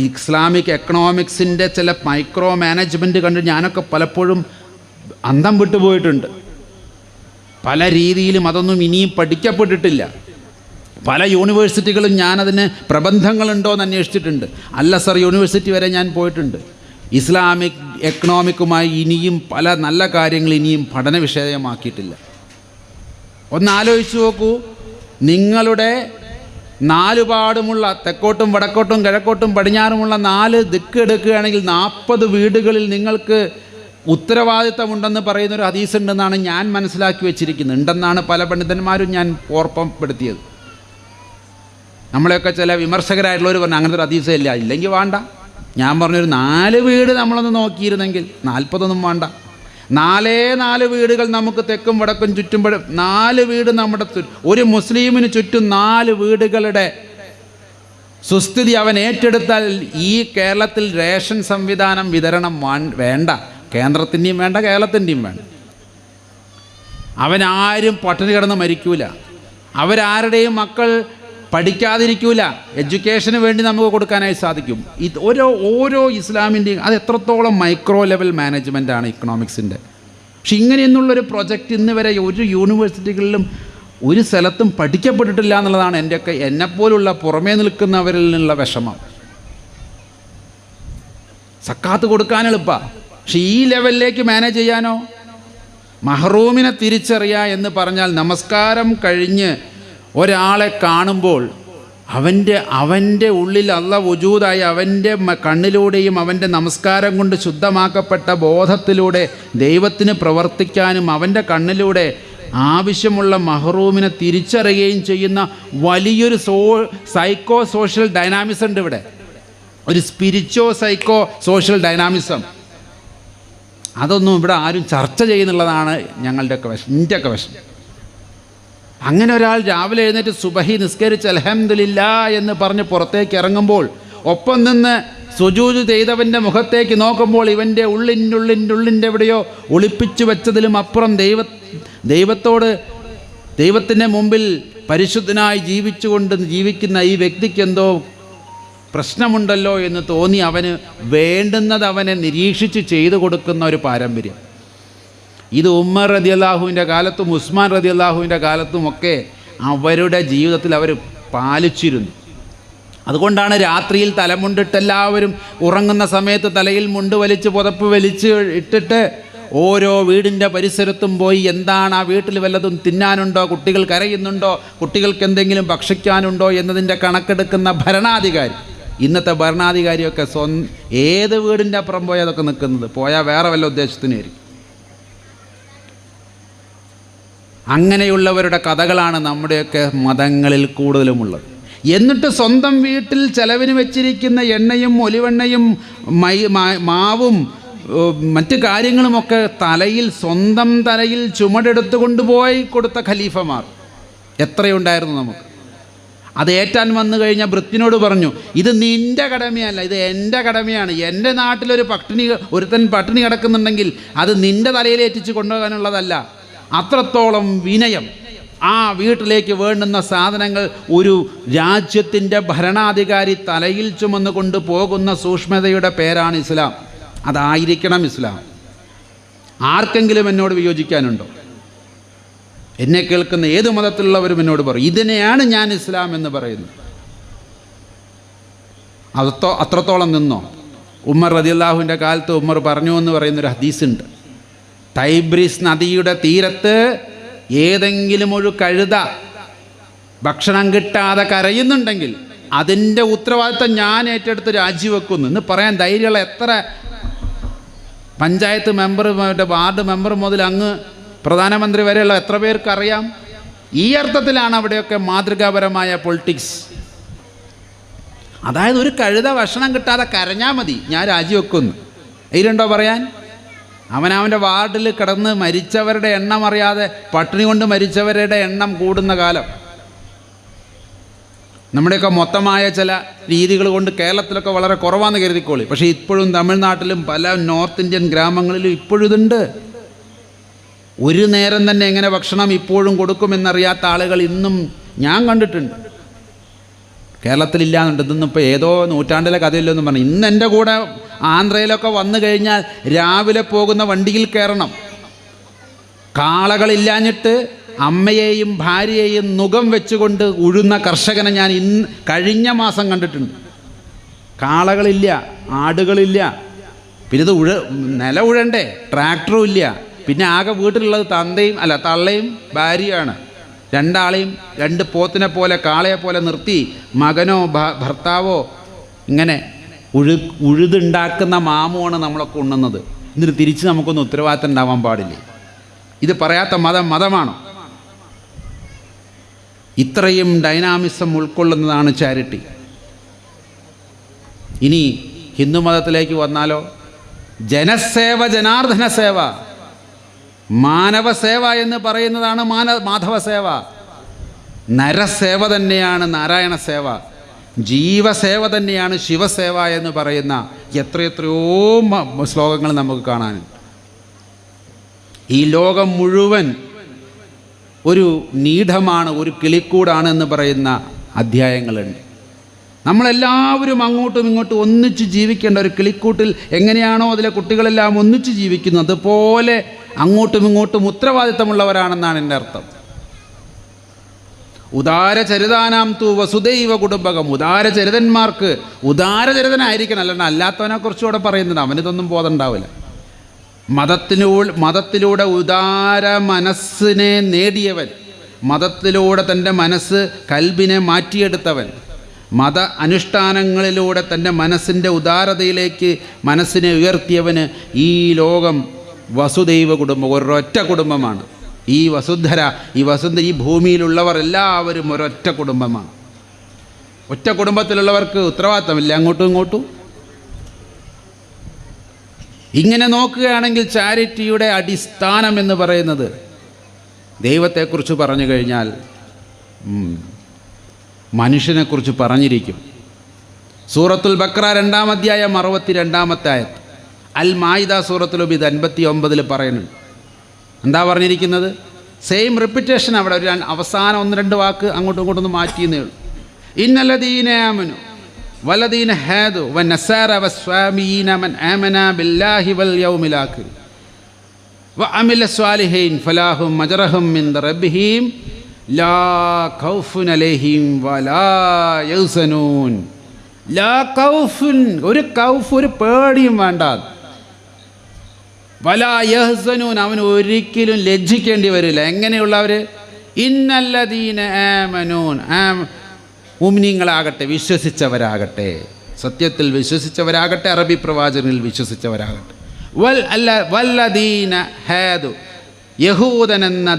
Islamic എക്കണോമിക്സിൻ്റെ ചില micro management കണ്ട് ഞാനൊക്കെ പലപ്പോഴും അന്തം വിട്ടുപോയിട്ടുണ്ട്. പല രീതിയിലും അതൊന്നും ഇനിയും പഠിക്കപ്പെട്ടിട്ടില്ല. പല യൂണിവേഴ്സിറ്റികളും ഞാനതിന് പ്രബന്ധങ്ങളുണ്ടോ എന്ന് അന്വേഷിച്ചിട്ടുണ്ട്. അൽ-അസർ യൂണിവേഴ്സിറ്റി വരെ ഞാൻ പോയിട്ടുണ്ട്. ഇസ്ലാമിക് എക്കണോമിക്കുമായി ഇനിയും പല നല്ല കാര്യങ്ങൾ ഇനിയും പഠന വിഷയമാക്കിയിട്ടില്ല. ഒന്നാലോചിച്ച് നോക്കൂ, നിങ്ങളുടെ നാലുപാടുമുള്ള തെക്കോട്ടും വടക്കോട്ടും കിഴക്കോട്ടും പടിഞ്ഞാറുമുള്ള 4 ദിക്ക് എടുക്കുകയാണെങ്കിൽ 40 വീടുകളിൽ നിങ്ങൾക്ക് ഉത്തരവാദിത്തമുണ്ടെന്ന് പറയുന്നൊരു ഹദീസ് ഉണ്ടെന്നാണ് ഞാൻ മനസ്സിലാക്കി വെച്ചിരിക്കുന്നത്. ഉണ്ടെന്നാണ് പല പണ്ഡിതന്മാരും ഞാൻ ഓർമ്മപ്പെടുത്തിയത്. നമ്മളെയൊക്കെ ചില വിമർശകരായിട്ടുള്ളവർ പറഞ്ഞു അങ്ങനത്തെ ഒരു ഹദീസേ ഇല്ല, ഇല്ലെങ്കിൽ വേണ്ട. ഞാൻ പറഞ്ഞൊരു 4 വീട് നമ്മളൊന്ന് നോക്കിയിരുന്നെങ്കിൽ 40 വേണ്ട. 4 വീടുകൾ നമുക്ക് തെക്കും വടക്കും ചുറ്റും 4 വീട് നമ്മുടെ ഒരു മുസ്ലിമിന് ചുറ്റും 4 വീടുകളുടെ സുസ്ഥിതി അവൻ ഏറ്റെടുത്താൽ ഈ കേരളത്തിൽ റേഷൻ സംവിധാനം വിതരണം വേണ്ട. കേന്ദ്രത്തിൻ്റെയും വേണ്ട, കേരളത്തിൻ്റെയും വേണ്ട. അവനാരും പട്ടിണി കിടന്ന് മരിക്കൂല. അവരാരുടെയും മക്കൾ പഠിക്കാതിരിക്കൂല. എഡ്യൂക്കേഷന് വേണ്ടി നമുക്ക് കൊടുക്കാനായി സാധിക്കും. ഓരോ ഇസ്ലാമിൻ്റെയും അത് എത്രത്തോളം മൈക്രോ ലെവൽ മാനേജ്മെൻറ്റാണ് ഇക്കണോമിക്സിൻ്റെ. പക്ഷെ ഇങ്ങനെയൊന്നുള്ളൊരു പ്രൊജക്റ്റ് ഇന്ന് വരെ ഒരു യൂണിവേഴ്സിറ്റികളിലും ഒരു സ്ഥലത്തും പഠിക്കപ്പെട്ടിട്ടില്ല എന്നുള്ളതാണ് എന്നെപ്പോലുള്ള പുറമേ നിൽക്കുന്നവരിൽ നിന്നുള്ള വിഷമം. സക്കാത്ത് കൊടുക്കാൻ എളുപ്പമാണ്, പക്ഷെ ഈ ലെവലിലേക്ക് മാനേജ് ചെയ്യാനോ? മഹ്റൂമിനെ തിരിച്ചറിയുക എന്ന് പറഞ്ഞാൽ നമസ്കാരം കഴിഞ്ഞ് ഒരാളെ കാണുമ്പോൾ അവൻ്റെ ഉള്ളിൽ അല്ലാഹ് വജൂദായി അവൻ്റെ കണ്ണിലൂടെയും അവൻ്റെ നമസ്കാരം കൊണ്ട് ശുദ്ധമാക്കപ്പെട്ട ബോധത്തിലൂടെ ദൈവത്തിന് പ്രവർത്തിക്കാനും അവൻ്റെ കണ്ണിലൂടെ ആവശ്യമുള്ള മഹ്റൂമിനെ തിരിച്ചറിയുകയും ചെയ്യുന്ന വലിയൊരു സൈക്കോ സോഷ്യൽ ഡൈനാമിസം ഉണ്ട് ഇവിടെ. ഒരു സൈക്കോ സോഷ്യൽ ഡൈനാമിസം. അതൊന്നും ഇവിടെ ആരും ചർച്ച ചെയ്യുന്നുള്ളതാണ് ഞങ്ങളുടെയൊക്കെ എൻ്റെയൊക്കെ വിഷമം. അങ്ങനെ ഒരാൾ രാവിലെ എഴുന്നേറ്റ് സുബഹി നിസ്കരിച്ച് അൽഹംദുലില്ലാ എന്ന് പറഞ്ഞ് പുറത്തേക്ക് ഇറങ്ങുമ്പോൾ ഒപ്പം നിന്ന് സുജൂദ് ചെയ്തവൻ്റെ മുഖത്തേക്ക് നോക്കുമ്പോൾ ഇവൻ്റെ ഉള്ളിൻ്റെ എവിടെയോ ഒളിപ്പിച്ചു വെച്ചതിലും അപ്പുറം ദൈവത്തിൻ്റെ മുമ്പിൽ പരിശുദ്ധനായി ജീവിക്കുന്ന ഈ വ്യക്തിക്ക് എന്തോ പ്രശ്നമുണ്ടല്ലോ എന്ന് തോന്നി അവന് വേണ്ടുന്നത് അവനെ നിരീക്ഷിച്ച് ചെയ്തു കൊടുക്കുന്ന ഒരു പാരമ്പര്യം. ഇത് ഉമ്മർ റളിയല്ലാഹുവിൻ്റെ കാലത്തും ഉസ്മാൻ റളിയല്ലാഹുവിൻ്റെ കാലത്തുമൊക്കെ അവരുടെ ജീവിതത്തിൽ അവർ പാലിച്ചിരുന്നു. അതുകൊണ്ടാണ് രാത്രിയിൽ തലമുണ്ടിട്ട് എല്ലാവരും ഉറങ്ങുന്ന സമയത്ത് തലയിൽ മുണ്ട് വലിച്ച് പുതപ്പ് വലിച്ച് ഇട്ടിട്ട് ഓരോ വീടിൻ്റെ പരിസരത്തും പോയി എന്താണ് ആ വീട്ടിൽ വല്ലതും തിന്നാനുണ്ടോ, കുട്ടികൾ കരയുന്നുണ്ടോ, കുട്ടികൾക്ക് എന്തെങ്കിലും ഭക്ഷിക്കാനുണ്ടോ എന്നതിൻ്റെ കണക്കെടുക്കുന്ന ഭരണാധികാരി. ഇന്നത്തെ ഭരണാധികാരിയൊക്കെ ഏത് വീടിൻ്റെ അപ്പുറം പോയാൽ അതൊക്കെ നിൽക്കുന്നത്, പോയാൽ വേറെ വല്ല ഉദ്ദേശത്തിനായിരിക്കും. അങ്ങനെയുള്ളവരുടെ കഥകളാണ് നമ്മുടെയൊക്കെ മതങ്ങളിൽ കൂടുതലുമുള്ളത്. എന്നിട്ട് സ്വന്തം വീട്ടിൽ ചെലവിന് വെച്ചിരിക്കുന്ന എണ്ണയും ഒലിവെണ്ണയും മാവും മറ്റ് കാര്യങ്ങളുമൊക്കെ സ്വന്തം തലയിൽ ചുമടെടുത്ത് കൊണ്ടുപോയി കൊടുത്ത ഖലീഫമാർ എത്രയുണ്ടായിരുന്നു നമുക്ക്. അത് ഏറ്റാൻ വന്നു കഴിഞ്ഞാൽ ഭൃത്യനോട് പറഞ്ഞു, ഇത് നിൻ്റെ കടമയല്ല, ഇത് എൻ്റെ കടമയാണ്. എൻ്റെ നാട്ടിലൊരു ഒരുത്തൻ പട്ടിണി കിടക്കുന്നുണ്ടെങ്കിൽ അത് നിൻ്റെ തലയിലേറ്റിച്ച് കൊണ്ടുപോകാനുള്ളതല്ല. അത്രത്തോളം വിനയം. ആ വീട്ടിലേക്ക് വേണ്ടുന്ന സാധനങ്ങൾ ഒരു രാജ്യത്തിൻ്റെ ഭരണാധികാരി തലയിൽ ചുമന്ന് കൊണ്ട് പോകുന്ന സൂക്ഷ്മതയുടെ പേരാണ് ഇസ്ലാം. അതായിരിക്കണം ഇസ്ലാം. ആർക്കെങ്കിലും എന്നോട് വിയോജിക്കാനുണ്ടോ? എന്നെ കേൾക്കുന്ന ഏത് മതത്തിലുള്ളവരും എന്നോട് പറയും ഇതിനെയാണ് ഞാൻ ഇസ്ലാം എന്ന് പറയുന്നത്. അത്രത്തോളം നിന്നോ? ഉമർ റളിയല്ലാഹുവിൻ്റെ കാലത്ത് ഉമർ പറഞ്ഞു എന്ന് പറയുന്നൊരു ഹദീസുണ്ട്. ടൈബ്രീസ് നദിയുടെ തീരത്ത് ഏതെങ്കിലും ഒരു കഴുത ഭക്ഷണം കിട്ടാതെ കരയുന്നുണ്ടെങ്കിൽ അതിൻ്റെ ഉത്തരവാദിത്തം ഞാൻ ഏറ്റെടുത്ത് രാജിവെക്കുന്നു എന്ന് പറയാൻ ധൈര്യമുള്ള എത്ര പഞ്ചായത്ത് മെമ്പർ, വാർഡ് മെമ്പർ മുതൽ അങ്ങ് പ്രധാനമന്ത്രി വരെയുള്ള എത്ര പേർക്കറിയാം? ഈ അർത്ഥത്തിലാണ് അവിടെയൊക്കെ മാതൃകാപരമായ പൊളിറ്റിക്സ്. അതായത് ഒരു കഴുത ഭക്ഷണം കിട്ടാതെ കരഞ്ഞാൽ മതി, ഞാൻ രാജിവെക്കുന്നു. ഇതിലുണ്ടോ പറയാൻ? അവനവൻ്റെ വാർഡിൽ കിടന്ന് മരിച്ചവരുടെ എണ്ണം അറിയാതെ പട്ടിണി കൊണ്ട് മരിച്ചവരുടെ എണ്ണം കൂടുന്ന കാലം. നമ്മുടെയൊക്കെ മൊത്തമായ ചില രീതികൾ കൊണ്ട് കേരളത്തിലൊക്കെ വളരെ കുറവാണെന്ന് കരുതിക്കോളി. പക്ഷേ ഇപ്പോഴും തമിഴ്നാട്ടിലും പല നോർത്ത് ഇന്ത്യൻ ഗ്രാമങ്ങളിലും ഇപ്പോഴും ഇതുണ്ട്. ഒരു നേരം തന്നെ എങ്ങനെ ഭക്ഷണം ഇപ്പോഴും കൊടുക്കുമെന്നറിയാത്ത ആളുകൾ ഇന്നും ഞാൻ കണ്ടിട്ടുണ്ട്. കേരളത്തിലില്ലാന്നുണ്ട്. ഇതൊന്നും ഇപ്പോൾ ഏതോ നൂറ്റാണ്ടിലെ കഥയില്ലെന്ന് പറഞ്ഞു. ഇന്ന് എൻ്റെ കൂടെ ആന്ധ്രയിലൊക്കെ വന്നു കഴിഞ്ഞാൽ രാവിലെ പോകുന്ന വണ്ടിയിൽ കയറണം. കാളകളില്ലാഞ്ഞിട്ട് അമ്മയെയും ഭാര്യയെയും നുകം വെച്ചുകൊണ്ട് ഉഴുന്ന കർഷകനെ ഞാൻ കഴിഞ്ഞ മാസം കണ്ടിട്ടുണ്ട്. കാളകളില്ല, ആടുകളില്ല, പിന്നെ ഇത് നില ഉഴണ്ടേ, ട്രാക്ടറും ഇല്ല. പിന്നെ ആകെ വീട്ടിലുള്ളത് തള്ളയും ഭാര്യയാണ്. രണ്ടാളെയും രണ്ട് പോത്തിനെ പോലെ കാളയെ പോലെ നിർത്തി മകനോ ഭർത്താവോ ഇങ്ങനെ ഉഴുതുണ്ടാക്കുന്ന മാമുമാണ് നമ്മളൊക്കെ ഉണ്ണുന്നത്. എന്നിട്ട് തിരിച്ച് നമുക്കൊന്നും ഉത്തരവാദിത്തം ഉണ്ടാവാൻ പാടില്ലേ? ഇത് പറയാത്ത മതമാണോ? ഇത്രയും ഡൈനാമിസം ഉൾക്കൊള്ളുന്നതാണ് ചാരിറ്റി. ഇനി ഹിന്ദു മതത്തിലേക്ക് വന്നാലോ, ജനസേവ, ജനാർദ്ദന സേവ, മാനവസേവ എന്ന് പറയുന്നതാണ് മാധവസേവ. നരസേവ തന്നെയാണ് നാരായണ സേവ, ജീവസേവ തന്നെയാണ് ശിവസേവ എന്ന് പറയുന്ന എത്രയെത്രയോ ശ്ലോകങ്ങൾ നമുക്ക് കാണാനുണ്ട്. ഈ ലോകം മുഴുവൻ ഒരു നീഢമാണ്, ഒരു കിളിക്കൂടാണ് എന്ന് പറയുന്ന അധ്യായങ്ങളുണ്ട്. നമ്മളെല്ലാവരും അങ്ങോട്ടും ഇങ്ങോട്ടും ഒന്നിച്ച് ജീവിക്കേണ്ട ഒരു കിളിക്കൂട്ടിൽ എങ്ങനെയാണോ അതിലെ കുട്ടികളെല്ലാം ഒന്നിച്ച് ജീവിക്കുന്നത്, അതുപോലെ അങ്ങോട്ടും ഇങ്ങോട്ടും ഉത്തരവാദിത്തമുള്ളവരാണെന്നാണ് എൻ്റെ അർത്ഥം. ഉദാരചരിതാനാം തു വസുദൈവ കുടുംബകം. ഉദാരചരിതന്മാർക്ക് ഉദാരചരിതനായിരിക്കണം, അല്ലാത്തവനെ കുറിച്ചുകൂടെ പറയുന്നത്. അവനിതൊന്നും ബോധം ഉണ്ടാവില്ല. മതത്തിലൂടെ ഉദാര മനസ്സിനെ നേടിയവൻ, മതത്തിലൂടെ തൻ്റെ മനസ്സ് കൽബിനെ മാറ്റിയെടുത്തവൻ, മത അനുഷ്ഠാനങ്ങളിലൂടെ തൻ്റെ മനസ്സിൻ്റെ ഉദാരതയിലേക്ക് മനസ്സിനെ ഉയർത്തിയവന് ഈ ലോകം വസുദൈവ കുടുംബം, ഒരൊറ്റ കുടുംബമാണ്. ഈ ഈ ഭൂമിയിലുള്ളവർ എല്ലാവരും ഒരൊറ്റ കുടുംബമാണ്. ഒറ്റ കുടുംബത്തിലുള്ളവർക്ക് ഉത്തരവാദിത്തമില്ല അങ്ങോട്ടും ഇങ്ങോട്ടും. ഇങ്ങനെ നോക്കുകയാണെങ്കിൽ ചാരിറ്റിയുടെ അടിസ്ഥാനം എന്ന് പറയുന്നത് ദൈവത്തെക്കുറിച്ച് പറഞ്ഞു കഴിഞ്ഞാൽ മനുഷ്യനെക്കുറിച്ച് പറഞ്ഞിരിക്കും. സൂറത്തുൽ ബഖറ 2-ാം അധ്യായം 62-ാമത്തെ ആയത്ത്, അൽ മായിദ സൂറത്തുൽ ഉബിദ് 59 പറയുന്നുണ്ട്. എന്താ പറഞ്ഞിരിക്കുന്നത്? Same repetition. അവിടെ ഒരു അവസാനം 1-2 വാക്ക് അങ്ങോട്ടും ഇങ്ങോട്ടൊന്ന് മാറ്റിയെന്നേ ഉള്ളൂ. ഇന്നല്ലദീന ആമനു വല്ലദീന ഹാദു വന്നസാറ വസ്വാമീന മൻ ആമന ബില്ലാഹി വൽ യൗമിൽ ആഖിർ വഅമില സ്വാലിഹീൻ ഫലാഹും അജ്റഹും മിൻ റബ്ബിഹിം ലാ ഖൗഫുൻ അലൈഹിം വലാ യഹ്സനൂൻ. ലാ ഖൗഫുൻ, ഒരു പേടിയും വേണ്ട. വലാ യഹ്സനൂൻ, അവന് ഒരിക്കലും ലജ്ജിക്കേണ്ടി വരില്ല. എങ്ങനെയുള്ളവർ? ഇന്നല്ലദീന ആമനൂൻ, മുഅ്മിനീങ്ങളാകട്ടെ, വിശ്വസിച്ചവരാകട്ടെ, സത്യത്തിൽ വിശ്വസിച്ചവരാകട്ടെ, അറബി പ്രവാചകനിൽ വിശ്വസിച്ചവരാകട്ടെ. വല്ലദീന ഹാദു, യഹൂദൻ എന്ന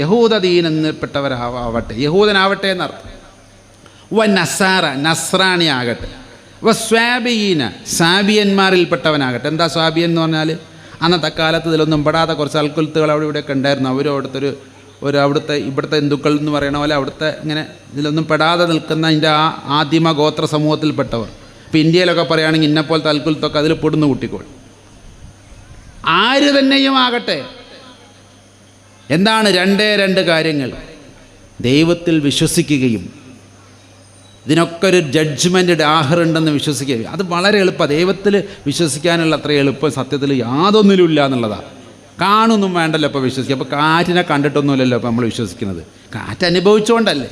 യഹൂദ ദീൻ എന്നപ്പെട്ടവരാവട്ടെ, യഹൂദനാവട്ടെ എന്നർത്ഥം. നസാറ, നസ്രാണി ആകട്ടെ. സ്വാബിയീന, സാബിയന്മാരിൽപ്പെട്ടവനാകട്ടെ. എന്താ സ്വാബിയൻ എന്ന് പറഞ്ഞാൽ? അന്നത്തെ കാലത്ത് ഇതിലൊന്നും പെടാതെ കുറച്ച് അൽക്കുലത്തുകൾ അവിടെ ഇവിടെയൊക്കെ ഉണ്ടായിരുന്നു. അവരും അവിടുത്തെ ഇവിടുത്തെ ഹിന്ദുക്കൾ എന്ന് പറയണ പോലെ അവിടുത്തെ ഇങ്ങനെ ഇതിലൊന്നും പെടാതെ നിൽക്കുന്ന അതിൻ്റെ ആദിമ ഗോത്ര സമൂഹത്തിൽപ്പെട്ടവർ. ഇപ്പോൾ ഇന്ത്യയിലൊക്കെ പറയുകയാണെങ്കിൽ ഇന്നപ്പോലത്തെ അൽക്കുലത്തൊക്കെ അതിൽ പെടുന്ന കുട്ടികൾ. ആര് തന്നെയും ആകട്ടെ, എന്താണ്? 2 കാര്യങ്ങൾ. ദൈവത്തിൽ വിശ്വസിക്കുകയും ഇതിനൊക്കെ ഒരു ജഡ്ജ്മെൻറ്റ് ആഹറുണ്ടെന്ന് വിശ്വസിക്കുക. അത് വളരെ എളുപ്പമാണ്. ദൈവത്തിൽ വിശ്വസിക്കാനുള്ള അത്ര എളുപ്പം സത്യത്തിൽ യാതൊന്നിലും ഇല്ല എന്നുള്ളതാണ്. കാണൊന്നും വേണ്ടല്ലോ ഇപ്പോൾ വിശ്വസിക്കുക. അപ്പോൾ കാറ്റിനെ കണ്ടിട്ടൊന്നുമില്ലല്ലോ ഇപ്പോൾ നമ്മൾ വിശ്വസിക്കുന്നത്. കാറ്റ് അനുഭവിച്ചുകൊണ്ടല്ലേ.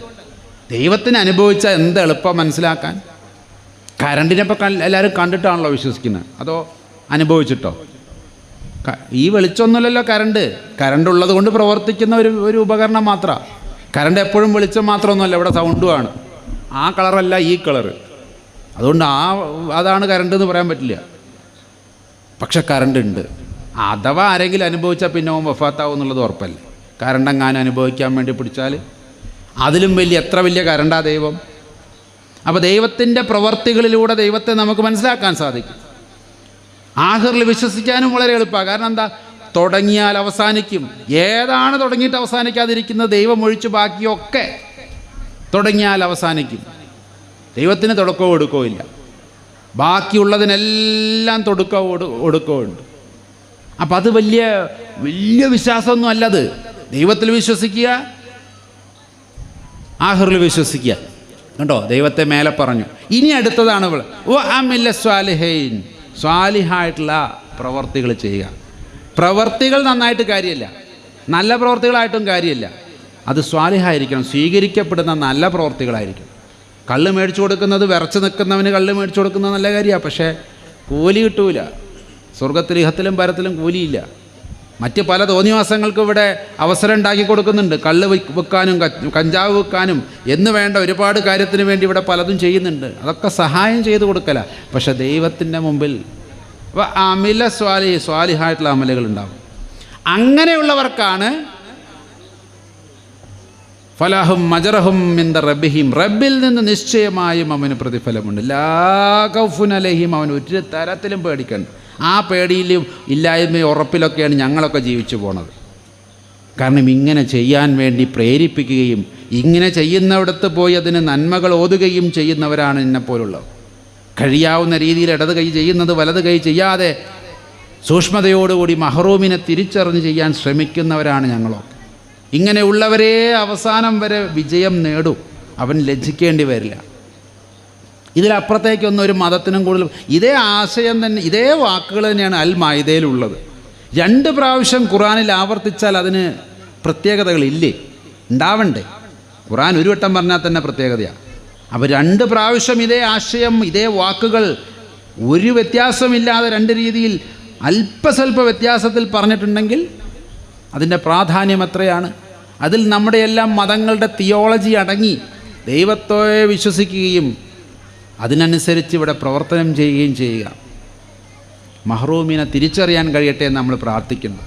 ദൈവത്തിന് അനുഭവിച്ചാൽ എന്ത് എളുപ്പം മനസ്സിലാക്കാൻ. കറണ്ടിനെ ഇപ്പോൾ എല്ലാവരും കണ്ടിട്ടാണല്ലോ വിശ്വസിക്കുന്നത്, അതോ അനുഭവിച്ചിട്ടോ? ഈ വെളിച്ചമൊന്നുമില്ലല്ലോ കറണ്ട് ഉള്ളത് കൊണ്ട് പ്രവർത്തിക്കുന്ന ഒരു ഉപകരണം മാത്രമാണ്. കറണ്ട് എപ്പോഴും വെളിച്ചം മാത്രമൊന്നുമല്ല, ഇവിടെ സൗണ്ടുമാണ്. ആ കളറല്ല ഈ കളറ്. അതുകൊണ്ട് അതാണ് കറണ്ട് എന്ന് പറയാൻ പറ്റില്ല. പക്ഷെ കറണ്ട് ഉണ്ട്. അഥവാ ആരെങ്കിലും അനുഭവിച്ചാൽ പിന്നെ വഫാത്താവും എന്നുള്ളത് ഉറപ്പല്ലേ. കറണ്ട് എങ്ങാനും അനുഭവിക്കാൻ വേണ്ടി പിടിച്ചാൽ അതിലും എത്ര വലിയ കറണ്ടാ ദൈവം. അപ്പോൾ ദൈവത്തിൻ്റെ പ്രവർത്തികളിലൂടെ ദൈവത്തെ നമുക്ക് മനസ്സിലാക്കാൻ സാധിക്കും. ആഖിറിൽ വിശ്വസിക്കാനും വളരെ എളുപ്പമാണ്. കാരണം എന്താ? തുടങ്ങിയാൽ അവസാനിക്കും. ഏതാണ് തുടങ്ങിയിട്ട് അവസാനിക്കാതിരിക്കുന്നത്? ദൈവം ഒഴിച്ച് ബാക്കിയൊക്കെ തുടങ്ങിയാൽ അവസാനിക്കും. ദൈവത്തിന് തുടക്കവും ഒടുക്കവും ഇല്ല. ബാക്കിയുള്ളതിനെല്ലാം തുടക്കവും ഒടുക്കവും ഉണ്ട്. അപ്പം അത് വലിയ വിശ്വാസമൊന്നും അല്ലത്. ദൈവത്തിൽ വിശ്വസിക്കുക, ആഖിറിൽ വിശ്വസിക്കുക. കണ്ടോ, ദൈവത്തെ മേലെ പറഞ്ഞു. ഇനി അടുത്തതാണ് സ്വാലിഹൈൻ, സ്വാലിഹായിട്ടുള്ള പ്രവർത്തികൾ ചെയ്യുക. പ്രവർത്തികൾ നന്നായിട്ട് കാര്യമില്ല, നല്ല പ്രവർത്തികളായിട്ടും കാര്യമില്ല. അത് സ്വാലിഹായിരിക്കണം, സ്വീകരിക്കപ്പെടുന്ന നല്ല പ്രവർത്തികളായിരിക്കും. കള്ള് മേടിച്ചു കൊടുക്കുന്നത്, വിറച്ച് നിൽക്കുന്നവന് കള്ള് മേടിച്ചു കൊടുക്കുന്നത് നല്ല കാര്യമാണ്, പക്ഷേ കൂലി കിട്ടൂല. സ്വർഗത്തിൽ ഇഹത്തിലും പരത്തിലും കൂലിയില്ല. മറ്റ് പല തോന്നിവാസങ്ങൾക്കും ഇവിടെ അവസരം ഉണ്ടാക്കി കൊടുക്കുന്നുണ്ട്. കള്ള് വിൽക്കാനും കഞ്ചാവ് വിൽക്കാനും എന്ന് വേണ്ട ഒരുപാട് കാര്യത്തിന് വേണ്ടി ഇവിടെ പലതും ചെയ്യുന്നുണ്ട്. അതൊക്കെ സഹായം ചെയ്ത് കൊടുക്കല. പക്ഷെ ദൈവത്തിൻ്റെ മുമ്പിൽ അമില സ്വാലിഹായിട്ടുള്ള അമലുകൾ ഉണ്ടാവും. അങ്ങനെയുള്ളവർക്കാണ് ഫലഹും മജറഹും മിൻ റബ്ബിഹിം, റബ്ബിൽ നിന്ന് നിശ്ചയമായും അവന് പ്രതിഫലമുണ്ട്. ലാ ഖൗഫുൻ അലൈഹിം, അവൻ ഒരു തരത്തിലും പേടിക്കണ്ട. ആ പേടിയിലും ഇല്ലായ്മ ഉറപ്പിലൊക്കെയാണ് ഞങ്ങളൊക്കെ ജീവിച്ചു പോണത്. കാരണം ഇങ്ങനെ ചെയ്യാൻ വേണ്ടി പ്രേരിപ്പിക്കുകയും ഇങ്ങനെ ചെയ്യുന്നിടത്ത് പോയി അതിന് നന്മകൾ ഓതുകയും ചെയ്യുന്നവരാണ് എന്നെപ്പോലുള്ളവർ. കഴിയാവുന്ന രീതിയിൽ ഇടത് കൈ ചെയ്യുന്നത് വലത് കൈ ചെയ്യാതെ സൂക്ഷ്മതയോടുകൂടി മഹ്റൂമിനെ തിരിച്ചറിഞ്ഞ് ചെയ്യാൻ ശ്രമിക്കുന്നവരാണ് ഞങ്ങളൊക്കെ. ഇങ്ങനെയുള്ളവരേ അവസാനം വരെ വിജയം നേടും. അവൻ ലജ്ജിക്കേണ്ടി വരില്ല. ഇതിലപ്പുറത്തേക്കൊന്നും ഒരു മതത്തിനും കൂടുതൽ ഇതേ ആശയം തന്നെ, ഇതേ വാക്കുകൾ തന്നെയാണ് അൽ മാഇദയിലുള്ളത്. 2 പ്രാവശ്യം ഖുർആനിൽ ആവർത്തിച്ചാൽ അതിന് പ്രത്യേകതകളില്ലേ? ഉണ്ടാവണ്ടേ? ഖുർആൻ ഒരു വട്ടം പറഞ്ഞാൽ തന്നെ പ്രത്യേകതയാണ്. അപ്പോൾ 2 പ്രാവശ്യം ഇതേ ആശയം, ഇതേ വാക്കുകൾ ഒരു വ്യത്യാസമില്ലാതെ 2 രീതിയിൽ അല്പസ്വല്പ വ്യത്യാസത്തിൽ പറഞ്ഞിട്ടുണ്ടെങ്കിൽ അതിൻ്റെ പ്രാധാന്യം എത്രയാണ്. അതിൽ നമ്മുടെ എല്ലാം മതങ്ങളുടെ തിയോളജി അടങ്ങി ദൈവത്തെ വിശ്വസിക്കുകയും അതിനനുസരിച്ച് ഇവിടെ പ്രവർത്തനം ചെയ്യുകയും ചെയ്യുക. മഹ്റൂമിനെ തിരിച്ചറിയാൻ കഴിയട്ടെ എന്ന് നമ്മൾ പ്രാർത്ഥിക്കുന്നു.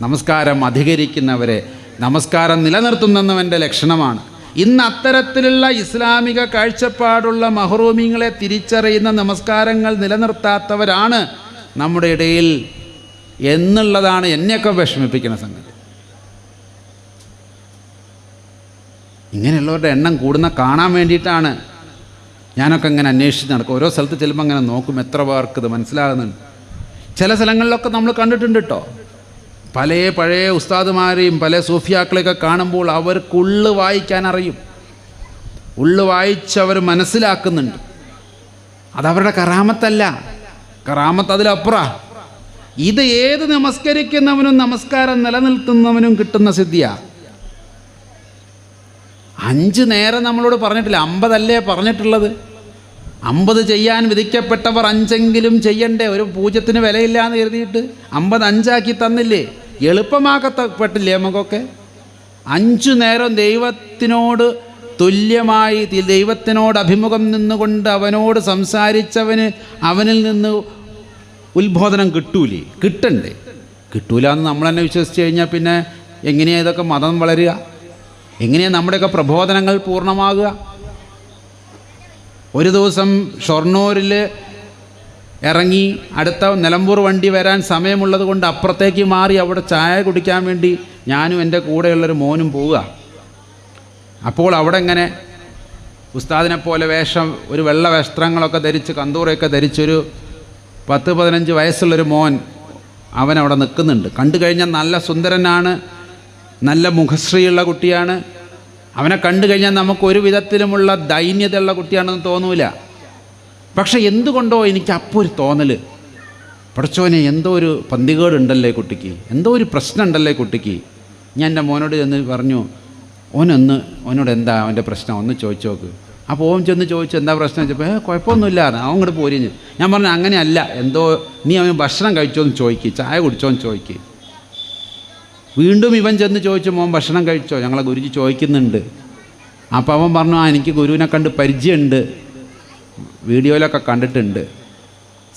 നമസ്കാരം അധികരിക്കുന്നവരെ, നമസ്കാരം നിലനിർത്തുന്നവൻ്റെ ലക്ഷണമാണ്. ഇന്ന് അത്തരത്തിലുള്ള ഇസ്ലാമിക കാഴ്ചപ്പാടുള്ള മഹ്റൂമിങ്ങളെ തിരിച്ചറിയുന്ന നമസ്കാരങ്ങൾ നിലനിർത്താത്തവരാണ് നമ്മുടെ ഇടയിൽ എന്നുള്ളതാണ് എന്നെയൊക്കെ വിഷമിപ്പിക്കുന്ന സംഗതി. ഇങ്ങനെയുള്ളവരുടെ എണ്ണം കൂടുന്ന കാണാൻ വേണ്ടിയിട്ടാണ് ഞാനൊക്കെ ഇങ്ങനെ അന്വേഷിച്ച് നടക്കും. ഓരോ സ്ഥലത്ത് ചെല്ലുമ്പോൾ അങ്ങനെ നോക്കും എത്ര പേർക്ക് ഇത് മനസ്സിലാകുന്നുണ്ട്. ചില സ്ഥലങ്ങളിലൊക്കെ നമ്മൾ കണ്ടിട്ടുണ്ട് കേട്ടോ, പഴയ ഉസ്താദുമാരെയും പല സൂഫിയാക്കളെയൊക്കെ കാണുമ്പോൾ അവർക്ക് ഉള്ളു വായിക്കാൻ അറിയും. ഉള്ളു വായിച്ച് അവർ മനസ്സിലാക്കുന്നുണ്ട്. അതവരുടെ കറാമത്തല്ല, കറാമത്ത് അതിലപ്പുറം. ഇത് ഏത് നമസ്കരിക്കുന്നവനും നമസ്കാരം നിലനിർത്തുന്നവനും കിട്ടുന്ന സിദ്ധിയാണ്. 5 നേരം നമ്മളോട് പറഞ്ഞിട്ടില്ല, 50 അല്ലേ പറഞ്ഞിട്ടുള്ളത്. 50 ചെയ്യാൻ വിധിക്കപ്പെട്ടവർ 5എങ്കിലും ചെയ്യണ്ടേ? ഒരു പൂജ്യത്തിന് വിലയില്ല എന്ന് കരുതിയിട്ട് 50 5ആക്കി തന്നില്ലേ? എളുപ്പമാക്കപ്പെട്ടില്ലേ നമുക്കൊക്കെ? 5 നേരം ദൈവത്തിനോട് തുല്യമായി, ദൈവത്തിനോട് അഭിമുഖം നിന്നുകൊണ്ട് അവനോട് സംസാരിച്ചവന് അവനിൽ നിന്ന് ഉത്ബോധനം കിട്ടൂലേ? കിട്ടണ്ടേ? കിട്ടൂല എന്ന് നമ്മൾ തന്നെ വിശ്വസിച്ച് കഴിഞ്ഞാൽ പിന്നെ എങ്ങനെയാണ് ഇതൊക്കെ മതം വളരുക? എങ്ങനെയാണ് നമ്മുടെയൊക്കെ പ്രബോധനങ്ങൾ പൂർണ്ണമാകുക? ഒരു ദിവസം ഷൊർണൂരിൽ ഇറങ്ങി അടുത്ത നിലമ്പൂർ വണ്ടി വരാൻ സമയമുള്ളത് കൊണ്ട് അപ്പുറത്തേക്ക് മാറി അവിടെ ചായ കുടിക്കാൻ വേണ്ടി ഞാനും എൻ്റെ കൂടെയുള്ളൊരു മോനും പോവുക. അപ്പോൾ അവിടെ ഇങ്ങനെ ഉസ്താദിനെ പോലെ ഒരു വെള്ള വസ്ത്രങ്ങളൊക്കെ ധരിച്ച് കന്തൂറയൊക്കെ ധരിച്ചൊരു 10-15 വയസ്സുള്ളൊരു മോൻ അവനവിടെ നിൽക്കുന്നുണ്ട്. കണ്ടു കഴിഞ്ഞാൽ നല്ല സുന്ദരനാണ്, നല്ല മുഖശ്രീയുള്ള കുട്ടിയാണ്. അവനെ കണ്ടു കഴിഞ്ഞാൽ നമുക്കൊരു വിധത്തിലുമുള്ള ദൈന്യതയുള്ള കുട്ടിയാണെന്ന് തോന്നൂല. പക്ഷെ എന്തുകൊണ്ടോ എനിക്ക് അപ്പോൾ ഒരു തോന്നൽ, പഠിച്ചോനെ എന്തോ ഒരു പന്തികേടുണ്ടല്ലേ കുട്ടിക്ക്, എന്തോ ഒരു പ്രശ്നം ഉണ്ടല്ലേ കുട്ടിക്ക്. ഞാൻ എൻ്റെ മോനോട് ചെന്ന് പറഞ്ഞു, ഓനോട് എന്താ അവൻ്റെ പ്രശ്നം ഒന്ന് ചോദിച്ചു നോക്ക്. അപ്പോൾ ഓൻ ചെന്ന് ചോദിച്ചു എന്താ പ്രശ്നം വെച്ചപ്പോൾ കുഴപ്പമൊന്നുമില്ല, അവൻ ഇങ്ങോട്ട് പോരിഞ്ഞ്. ഞാൻ പറഞ്ഞു അങ്ങനെയല്ല, എന്തോ നീ അവൻ ഭക്ഷണം കഴിച്ചോന്ന് ചോദിക്കുക, ചായ കുടിച്ചോന്ന് ചോദിക്കുക. വീണ്ടും ഇവൻ ചെന്ന് ചോദിച്ചു, മോൻ ഭക്ഷണം കഴിച്ചോ, ഞങ്ങളെ ഗുരുജി ചോദിക്കുന്നുണ്ട്. അപ്പോൾ അവൻ പറഞ്ഞു, എനിക്ക് ഗുരുവിനെ കണ്ട് പരിചയമുണ്ട്, വീഡിയോയിലൊക്കെ കണ്ടിട്ടുണ്ട്.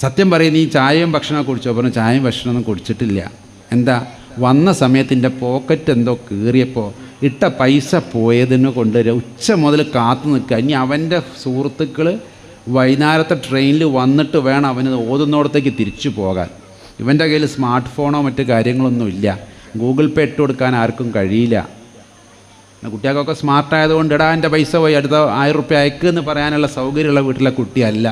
സത്യം പറയും, നീ ചായയും ഭക്ഷണമൊക്കെ കുടിച്ചോ? പറഞ്ഞു ചായയും ഭക്ഷണമൊന്നും കുടിച്ചിട്ടില്ല. എന്താ? വന്ന സമയത്തിൻ്റെ പോക്കറ്റ് എന്തോ കീറിയപ്പോൾ ഇട്ട പൈസ പോയതിന് കൊണ്ട് ഉച്ച മുതൽ കാത്തു നിൽക്കുക. ഇനി അവൻ്റെ സുഹൃത്തുക്കൾ വൈകുന്നേരത്തെ ട്രെയിനിൽ വന്നിട്ട് വേണം അവന് ഓതുന്നിടത്തേക്ക് തിരിച്ചു പോകാൻ. ഇവൻ്റെ കയ്യിൽ സ്മാർട്ട് ഫോണോ മറ്റു കാര്യങ്ങളൊന്നും ഇല്ല, ഗൂഗിൾ പേ ഇട്ട് കൊടുക്കാൻ ആർക്കും കഴിയില്ല. കുട്ടികൾക്കൊക്കെ സ്മാർട്ടായതുകൊണ്ട് ഇടാ എൻ്റെ പൈസ പോയി അടുത്ത 1000 റുപ്യ അയക്കുമെന്ന് പറയാനുള്ള സൗകര്യമുള്ള വീട്ടിലെ കുട്ടിയല്ല.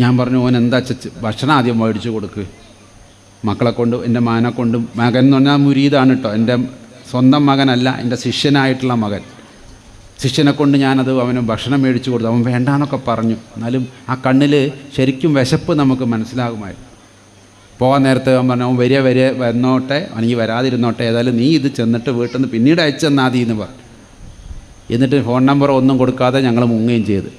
ഞാൻ പറഞ്ഞു, ഓൻ എന്താ ഭക്ഷണം ആദ്യം മേടിച്ചു കൊടുക്ക്, മക്കളെ കൊണ്ട്, എൻ്റെ മകനെ കൊണ്ടും. മകൻ എന്ന് പറഞ്ഞാൽ മുരീദാണ് കേട്ടോ, എൻ്റെ സ്വന്തം മകനല്ല, എൻ്റെ ശിഷ്യനായിട്ടുള്ള മകൻ. ശിഷ്യനെ കൊണ്ട് ഞാനത് അവന് ഭക്ഷണം മേടിച്ചു കൊടുത്തു. അവൻ വേണ്ടാന്നൊക്കെ പറഞ്ഞു. എന്നാലും ആ കണ്ണിൽ ശരിക്കും വിശപ്പ് നമുക്ക് മനസ്സിലാകുമായിരുന്നു. പോകാൻ നേരത്തെ അവൻ പറഞ്ഞു, അവൻ വരിക വന്നോട്ടെ, അല്ലെങ്കിൽ വരാതിരുന്നോട്ടെ, ഏതായാലും നീ ഇത് ചെന്നിട്ട് വീട്ടിൽ നിന്ന് പിന്നീട് അയച്ചെന്നാൽ മതി എന്ന് പറഞ്ഞു. എന്നിട്ട് ഫോൺ നമ്പർ ഒന്നും കൊടുക്കാതെ ഞങ്ങൾ മുങ്ങുകയും ചെയ്ത്.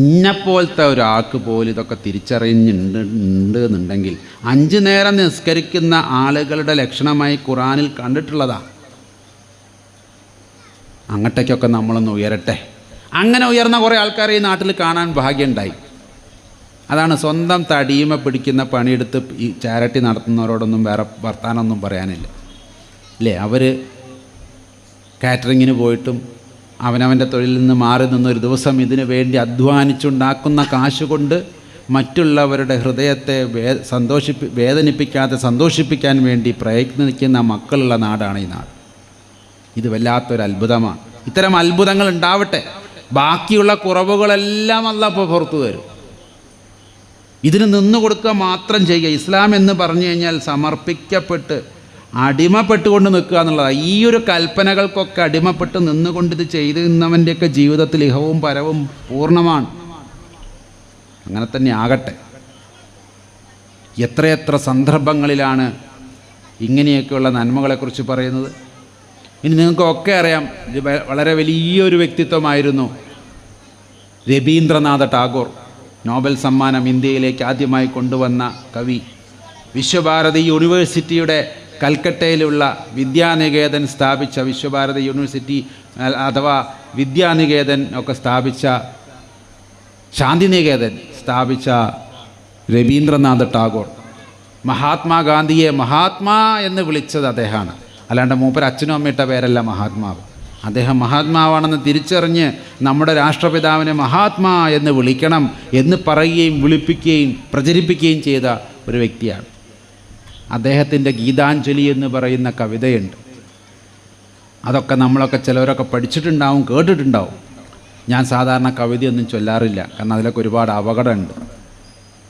ഇന്നെപ്പോലത്തെ ഒരാൾക്ക് പോലും ഇതൊക്കെ തിരിച്ചറിയുന്നുണ്ട് എന്നുണ്ടെങ്കിൽ 5 നേരം നിസ്കരിക്കുന്ന ആളുകളുടെ ലക്ഷണമായി ഖുറാനിൽ കണ്ടിട്ടുള്ളതാണ്. അങ്ങോട്ടേക്കൊക്കെ നമ്മളൊന്ന് ഉയരട്ടെ. അങ്ങനെ ഉയർന്ന കുറേ ആൾക്കാരെ ഈ നാട്ടിൽ കാണാൻ ഭാഗ്യമുണ്ടായി. അതാണ് സ്വന്തം തടിയുമ പിടിക്കുന്ന പണിയെടുത്ത് ഈ ചാരിറ്റി നടത്തുന്നവരോടൊന്നും വേറെ വർത്താനമൊന്നും പറയാനില്ല അല്ലേ. അവർ കാറ്ററിങ്ങിന് പോയിട്ടും അവനവൻ്റെ തൊഴിലിൽ നിന്ന് മാറി നിന്നൊരു ദിവസം ഇതിനു വേണ്ടി അധ്വാനിച്ചുണ്ടാക്കുന്ന കാശ് കൊണ്ട് മറ്റുള്ളവരുടെ ഹൃദയത്തെ വേദനിപ്പിക്കാതെ സന്തോഷിപ്പിക്കാൻ വേണ്ടി പ്രയത്നിക്കുന്ന മക്കളുള്ള നാടാണ് ഈ നാട്. ഇത് വല്ലാത്തൊരു അത്ഭുതമാണ്. ഇത്തരം അത്ഭുതങ്ങൾ ഉണ്ടാവട്ടെ. ബാക്കിയുള്ള കുറവുകളെല്ലാം അല്ലാഹ് ഇപ്പോൾ പുറത്തു തരും. ഇതിന് നിന്നു കൊടുക്കുക മാത്രം ചെയ്യുക. ഇസ്ലാം എന്ന് പറഞ്ഞു കഴിഞ്ഞാൽ സമർപ്പിക്കപ്പെട്ട് അടിമപ്പെട്ടുകൊണ്ട് നിൽക്കുക എന്നുള്ളതാണ്. ഈ ഒരു കൽപ്പനകൾക്കൊക്കെ അടിമപ്പെട്ട് നിന്നുകൊണ്ട് ഇത് ചെയ്ത് നിന്നവൻ്റെയൊക്കെ ജീവിതത്തിൽ ഇഹവും പരവും പൂർണ്ണമാണ്. അങ്ങനെ തന്നെ ആകട്ടെ. എത്രയെത്ര സന്ദർഭങ്ങളിലാണ് ഇങ്ങനെയൊക്കെയുള്ള നന്മകളെക്കുറിച്ച് പറയുന്നത്. ഇനി നിങ്ങൾക്കൊക്കെ അറിയാം, ഇത് വളരെ വലിയൊരു വ്യക്തിത്വമായിരുന്നു രവീന്ദ്രനാഥ ടാഗോർ. നോബൽ സമ്മാനം ഇന്ത്യയിലേക്ക് ആദ്യമായി കൊണ്ടുവന്ന കവി. വിശ്വഭാരതി യൂണിവേഴ്സിറ്റിയുടെ കൽക്കട്ടയിലുള്ള വിദ്യാനികേതൻ സ്ഥാപിച്ച, വിശ്വഭാരതി യൂണിവേഴ്സിറ്റി അഥവാ വിദ്യാനികേതൻ ഒക്കെ സ്ഥാപിച്ച, ശാന്തിനികേതൻ സ്ഥാപിച്ച രവീന്ദ്രനാഥ ടാഗോർ മഹാത്മാഗാന്ധിയെ മഹാത്മാ എന്ന് വിളിച്ചത് അദ്ദേഹമാണ്. അല്ലാണ്ട് മൂപ്പര് അച്ഛനും അമ്മയിട്ട പേരല്ല മഹാത്മാവ്. അദ്ദേഹം മഹാത്മാവാണെന്ന് തിരിച്ചറിഞ്ഞ് നമ്മുടെ രാഷ്ട്രപിതാവിനെ മഹാത്മാ എന്ന് വിളിക്കണം എന്ന് പറയുകയും വിളിപ്പിക്കുകയും പ്രചരിപ്പിക്കുകയും ചെയ്ത ഒരു വ്യക്തിയാണ്. അദ്ദേഹത്തിൻ്റെ ഗീതാഞ്ജലി എന്ന് പറയുന്ന കവിതയുണ്ട്. അതൊക്കെ നമ്മളൊക്കെ ചിലവരൊക്കെ പഠിച്ചിട്ടുണ്ടാവും, കേട്ടിട്ടുണ്ടാവും. ഞാൻ സാധാരണ കവിതയൊന്നും ചൊല്ലാറില്ല, കാരണം അതിലൊക്കെ ഒരുപാട് അപകടമുണ്ട്.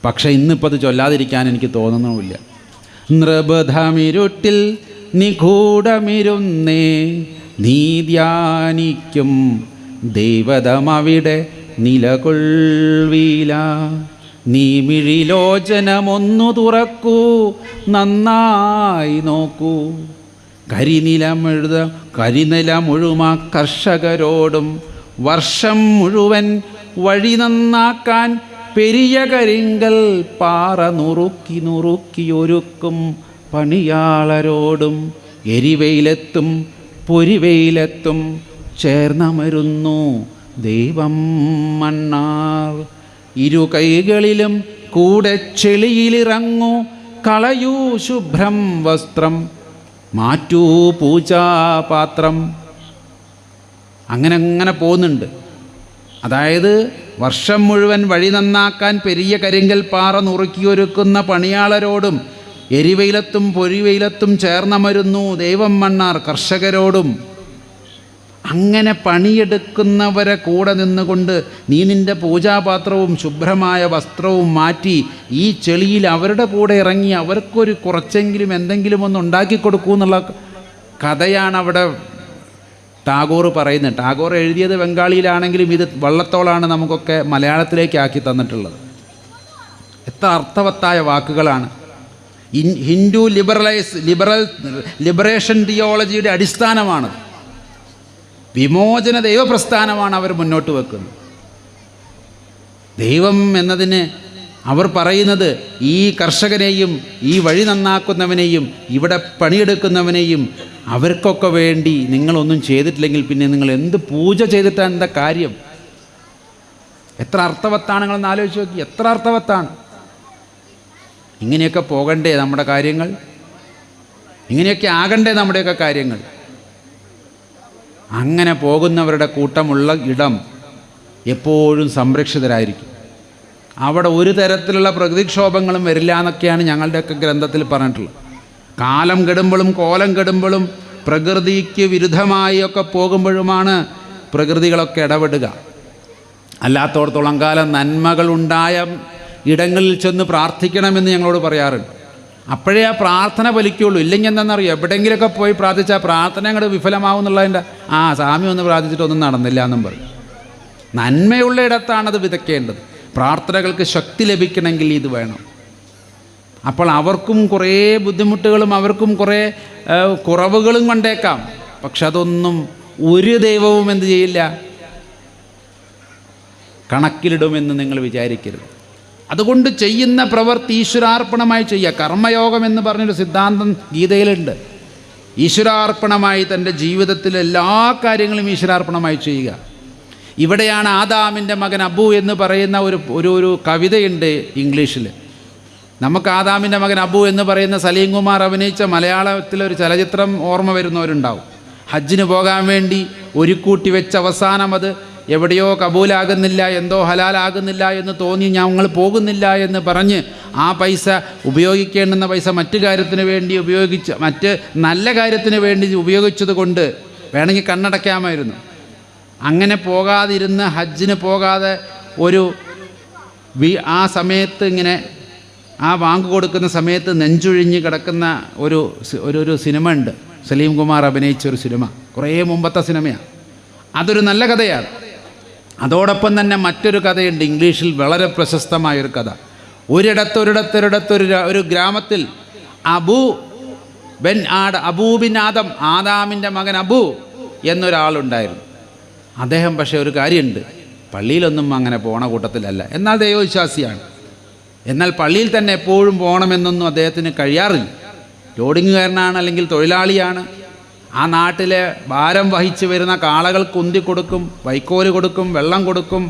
പക്ഷേ ഇന്നിപ്പോൾ അത് ചൊല്ലാതിരിക്കാൻ എനിക്ക് തോന്നുന്നുമില്ല. നൃപഥമിരുട്ടിൽ നിഗൂഢമിരുന്നേ നീ ധ്യാനിക്കും ദൈവതമവിടെ നിലകൊള്ളില. നീ മിഴിലോചനമൊന്നു തുറക്കൂ, നന്നായി നോക്കൂ. കരിനിലമുഴുമാ കർഷകരോടും വർഷം മുഴുവൻ വഴി നന്നാക്കാൻ പെരിയ കരിങ്കൽ പാറ നുറുക്കി ഒരുക്കും പണിയാളരോടും എരിവെയിലെത്തും പൊരിവെയിലെത്തും ചേർന്നമരുന്നു ദൈവം മണ്ണാർ. ഇരു കൈകളിലും കൂടെ ചെളിയിലിറങ്ങൂ, കളയൂ ശുഭ്രം വസ്ത്രം, മാറ്റൂ പൂജാപാത്രം. അങ്ങനെ പോകുന്നുണ്ട്. അതായത് വർഷം മുഴുവൻ വഴി നന്നാക്കാൻ പെരിയ കരിങ്കൽ പാറ നുറുക്കിയൊരുക്കുന്ന പണിയാളരോടും എരിവെയിലത്തും പൊരിവെയിലത്തും ചേർന്നമരുന്നു ദൈവം മണ്ണാർ കർഷകരോടും. അങ്ങനെ പണിയെടുക്കുന്നവരെ കൂടെ നിന്നുകൊണ്ട് നീ നിൻ്റെ പൂജാപാത്രവും ശുഭ്രമായ വസ്ത്രവും മാറ്റി ഈ ചെളിയിൽ അവരുടെ കൂടെ ഇറങ്ങി അവർക്കൊരു കുറച്ചെങ്കിലും എന്തെങ്കിലും ഒന്ന് ഉണ്ടാക്കി കൊടുക്കൂ എന്നുള്ള കഥയാണ് അവിടെ ടാഗോർ പറയുന്നത്. ടാഗോർ എഴുതിയത് ബംഗാളിയിലാണെങ്കിലും ഇത് വള്ളത്തോളാണ് നമുക്കൊക്കെ മലയാളത്തിലേക്ക് ആക്കി തന്നിട്ടുള്ളത്. എത്ര അർത്ഥവത്തായ വാക്കുകളാണ്. ഹിന്ദു ലിബറേഷൻ തിയോളജിയുടെ അടിസ്ഥാനമാണ്. വിമോചന ദൈവപ്രസ്ഥാനമാണ് അവർ മുന്നോട്ട് വെക്കുന്നത്. ദൈവം എന്നതിന് അവർ പറയുന്നത് ഈ കർഷകനെയും ഈ വഴി നന്നാക്കുന്നവനെയും ഇവിടെ പണിയെടുക്കുന്നവനെയും അവർക്കൊക്കെ വേണ്ടി നിങ്ങളൊന്നും ചെയ്തിട്ടില്ലെങ്കിൽ പിന്നെ നിങ്ങൾ എന്ത് പൂജ ചെയ്തിട്ടാണ് എന്താ കാര്യം? എത്ര അർത്ഥവത്താണ്, നിങ്ങളൊന്ന് ആലോചിച്ച് നോക്കി. എത്ര അർത്ഥവത്താണ്. ഇങ്ങനെയൊക്കെ പോകണ്ടേ നമ്മുടെ കാര്യങ്ങൾ? ഇങ്ങനെയൊക്കെ ആകണ്ടേ നമ്മുടെയൊക്കെ കാര്യങ്ങൾ? അങ്ങനെ പോകുന്നവരുടെ കൂട്ടമുള്ള ഇടം എപ്പോഴും സംരക്ഷിതരായിരിക്കും. അവിടെ ഒരു തരത്തിലുള്ള പ്രകൃതിക്ഷോഭങ്ങളും വരില്ല എന്നൊക്കെയാണ് ഞങ്ങളുടെയൊക്കെ ഗ്രന്ഥത്തിൽ പറഞ്ഞിട്ടുള്ളത്. കാലം കെടുമ്പോഴും കോലം കെടുമ്പോഴും പ്രകൃതിക്ക് വിരുദ്ധമായി ഒക്കെ പോകുമ്പോഴുമാണ് പ്രകൃതികളൊക്കെ ഇടപെടുക. അല്ലാത്തോടത്തോളം കാലം നന്മകളുണ്ടായ ഇടങ്ങളിൽ ചെന്ന് പ്രാർത്ഥിക്കണമെന്ന് ഞങ്ങളോട് പറയാറുണ്ട്. അപ്പോഴേ ആ പ്രാർത്ഥന ഫലിക്കുള്ളൂ. ഇല്ലെങ്കിൽ എന്താണെന്നറിയോ, എവിടെയെങ്കിലുമൊക്കെ പോയി പ്രാർത്ഥിച്ചാൽ പ്രാർത്ഥന അങ്ങോട്ട് വിഫലമാവും എന്നുള്ളതിൻ്റെ സ്വാമി ഒന്ന് പ്രാർത്ഥിച്ചിട്ടൊന്നും നടന്നില്ല എന്നും പറയും. നന്മയുള്ള ഇടത്താണത് വിതയ്ക്കേണ്ടത്. പ്രാർത്ഥനകൾക്ക് ശക്തി ലഭിക്കണമെങ്കിൽ ഇത് വേണം. അപ്പോൾ അവർക്കും കുറേ ബുദ്ധിമുട്ടുകളും അവർക്കും കുറേ കുറവുകളും കണ്ടേക്കാം. പക്ഷെ അതൊന്നും ഒരു ദൈവവും എന്ത് ചെയ്യില്ല, കണക്കിലിടുമെന്ന് നിങ്ങൾ വിചാരിക്കരുത്. അതുകൊണ്ട് ചെയ്യുന്ന പ്രവൃത്തി ഈശ്വരാർപ്പണമായി ചെയ്യുക. കർമ്മയോഗം എന്ന് പറഞ്ഞൊരു സിദ്ധാന്തം ഗീതയിലുണ്ട്. ഈശ്വരാർപ്പണമായി തൻ്റെ ജീവിതത്തിലെ എല്ലാ കാര്യങ്ങളും ഈശ്വരാർപ്പണമായി ചെയ്യുക. ഇവിടെയാണ് ആദാമിൻ്റെ മകൻ അബു എന്ന് പറയുന്ന ഒരു കവിതയുണ്ട് ഇംഗ്ലീഷിൽ. നമുക്ക് ആദാമിൻ്റെ മകൻ അബു എന്ന് പറയുന്ന സലീം കുമാർ അഭിനയിച്ച മലയാളത്തിലൊരു ചലച്ചിത്രം ഓർമ്മ വരുന്നവരുണ്ടാവും. ഹജ്ജിന് പോകാൻ വേണ്ടി ഒരു കൂട്ടി വെച്ച് അവസാനം അത് എവിടെയോ കബൂലാകുന്നില്ല, എന്തോ ഹലാലാകുന്നില്ല എന്ന് തോന്നി ഞങ്ങൾ പോകുന്നില്ല എന്ന് പറഞ്ഞ് ആ പൈസ ഉപയോഗിക്കേണ്ടുന്ന പൈസ മറ്റു കാര്യത്തിന് വേണ്ടി ഉപയോഗിച്ച് മറ്റ് നല്ല കാര്യത്തിന് വേണ്ടി ഉപയോഗിച്ചത് കൊണ്ട് വേണമെങ്കിൽ കണ്ണടയ്ക്കാമായിരുന്നു. അങ്ങനെ പോകാതിരുന്ന് ഹജ്ജിന് പോകാതെ ആ സമയത്ത് ഇങ്ങനെ ആ വാങ്ങ് കൊടുക്കുന്ന സമയത്ത് നെഞ്ചുഴിഞ്ഞ് കിടക്കുന്ന ഒരു സിനിമ ഉണ്ട്. സലീം കുമാർ അഭിനയിച്ച ഒരു സിനിമ, കുറേ മുമ്പത്തെ സിനിമയാണ്. അതൊരു നല്ല കഥയാണ്. അതോടൊപ്പം തന്നെ മറ്റൊരു കഥയുണ്ട് ഇംഗ്ലീഷിൽ, വളരെ പ്രശസ്തമായൊരു കഥ. ഒരു ഗ്രാമത്തിൽ അബൂ ബിൻ ആദം, ആദാമിൻ്റെ മകൻ അബു എന്നൊരാളുണ്ടായിരുന്നു. അദ്ദേഹം പക്ഷേ ഒരു കാര്യമുണ്ട്, പള്ളിയിലൊന്നും അങ്ങനെ പോണ കൂട്ടത്തിലല്ല. എന്നാൽ ദൈവവിശ്വാസിയാണ്. എന്നാൽ പള്ളിയിൽ തന്നെ എപ്പോഴും പോകണമെന്നൊന്നും അദ്ദേഹത്തിന് കഴിയാറില്ല. ലോഡിങ്ങുകാരനാണ്, അല്ലെങ്കിൽ തൊഴിലാളിയാണ്. ആ നാട്ടിലെ ഭാരം വഹിച്ച് വരുന്ന കാളകൾക്ക് ഉന്തി കൊടുക്കും, വൈക്കോല് കൊടുക്കും, വെള്ളം കൊടുക്കും.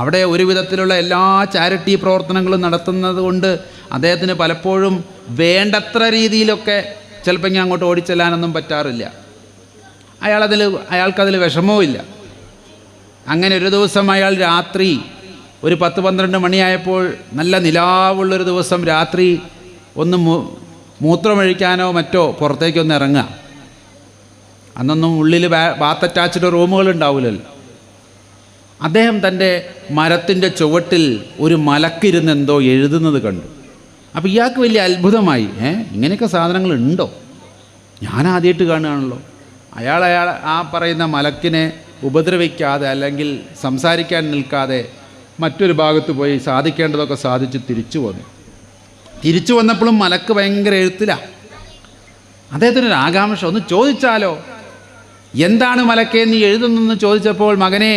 അവിടെ ഒരു വിധത്തിലുള്ള എല്ലാ ചാരിറ്റി പ്രവർത്തനങ്ങളും നടത്തുന്നത് കൊണ്ട് അദ്ദേഹത്തിന് പലപ്പോഴും വേണ്ടത്ര രീതിയിലൊക്കെ ചിലപ്പോൾ ഇങ്ങനെ അങ്ങോട്ട് ഓടിച്ചെല്ലാനൊന്നും പറ്റാറില്ല. അയാൾക്കതിൽ വിഷമവും ഇല്ല. അങ്ങനെ ഒരു ദിവസം അയാൾ രാത്രി ഒരു 10-12 മണിയായപ്പോൾ, നല്ല നിലാവുള്ളൊരു ദിവസം രാത്രി ഒന്ന് മൂത്രമൊഴിക്കാനോ മറ്റോ പുറത്തേക്കൊന്ന് ഇറങ്ങുക. അന്നൊന്നും ഉള്ളിൽ ബാത്ത് അറ്റാച്ച്ഡ് റൂമുകളുണ്ടാവില്ലല്ലോ. അദ്ദേഹം തൻ്റെ മരത്തിൻ്റെ ചുവട്ടിൽ ഒരു മലക്കിരുന്ന് എന്തോ എഴുതുന്നത് കണ്ടു. അപ്പോൾ ഇയാൾക്ക് വലിയ അത്ഭുതമായി. ഇങ്ങനെയൊക്കെ സാധനങ്ങളുണ്ടോ, ഞാൻ ആദ്യമായിട്ട് കാണുകയാണല്ലോ. അയാൾ ആ പറയുന്ന മലക്കിനെ ഉപദ്രവിക്കാതെ അല്ലെങ്കിൽ സംസാരിക്കാൻ നിൽക്കാതെ മറ്റൊരു ഭാഗത്ത് പോയി സാധിക്കേണ്ടതൊക്കെ സാധിച്ച് തിരിച്ചു വന്നപ്പോഴും മലക്ക് ഭയങ്കര എഴുത്തിലാണ്. അദ്ദേഹത്തിനൊരു ആകാംക്ഷ, ഒന്ന് ചോദിച്ചാലോ, എന്താണ് മലക്കേ നീ എഴുതുന്നതെന്ന് ചോദിച്ചപ്പോൾ, മകനെ,